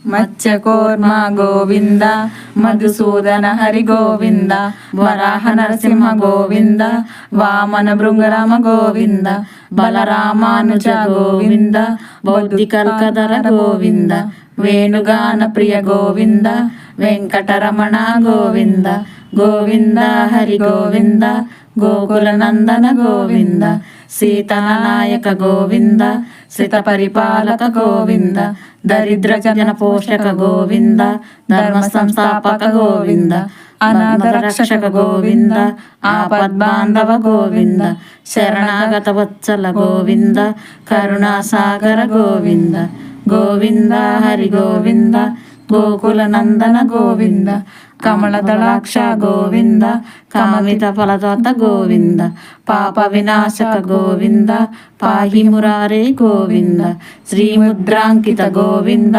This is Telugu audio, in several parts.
మత్స్యకూర్మ గోవింద, మధుసూదన హరి గోవింద, వరాహ నరసింహ గోవింద, వామన భృంగరామ గోవింద, బలరామానుజ గోవింద, బౌద్ధికల్కధర గోవింద, వేణుగాన ప్రియ గోవింద, వెంకటరమణ గోవింద, గోవింద హరి గోవింద, గోకుల నందన గోవింద, సీతానాయక గోవింద, శ్రిత పరిపాలక గోవింద, దరిద్ర జన పోషక గోవింద, ధర్మ సంస్థాపక గోవింద, అనాథ రక్షక గోవింద, ఆపద్బాంధవ గోవింద, శరణాగత వత్సల గోవింద, కరుణాసాగర గోవింద, గోవింద హరి గోవింద, గోకుల నందన గోవింద, కమలదళాక్ష గోవింద, కమమిత ఫలదత్త గోవింద, పాప వినాశక గోవింద, పాహి మురారే గోవింద, శ్రీముద్రాంకిత గోవింద,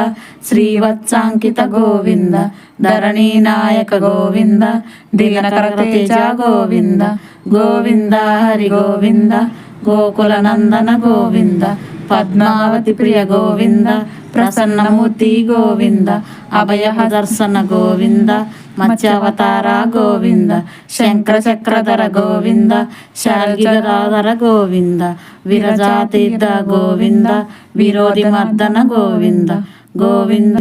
శ్రీవత్సాంకిత గోవింద, ధరణీ నాయక గోవింద, దినకర తేజ గోవింద, గోవింద హరి గోవింద, గోకుల నందన గోవింద, పద్మావతి ప్రియ గోవింద, ప్రసన్నమూర్తి గోవింద, అభయ దర్శన గోవింద, మత్స్యావతార గోవింద, శంకర చక్రధర గోవింద, శాల్గిరాధర గోవింద, విరజాతీర్థ గోవింద, విరోధి మర్దన గోవింద, గోవింద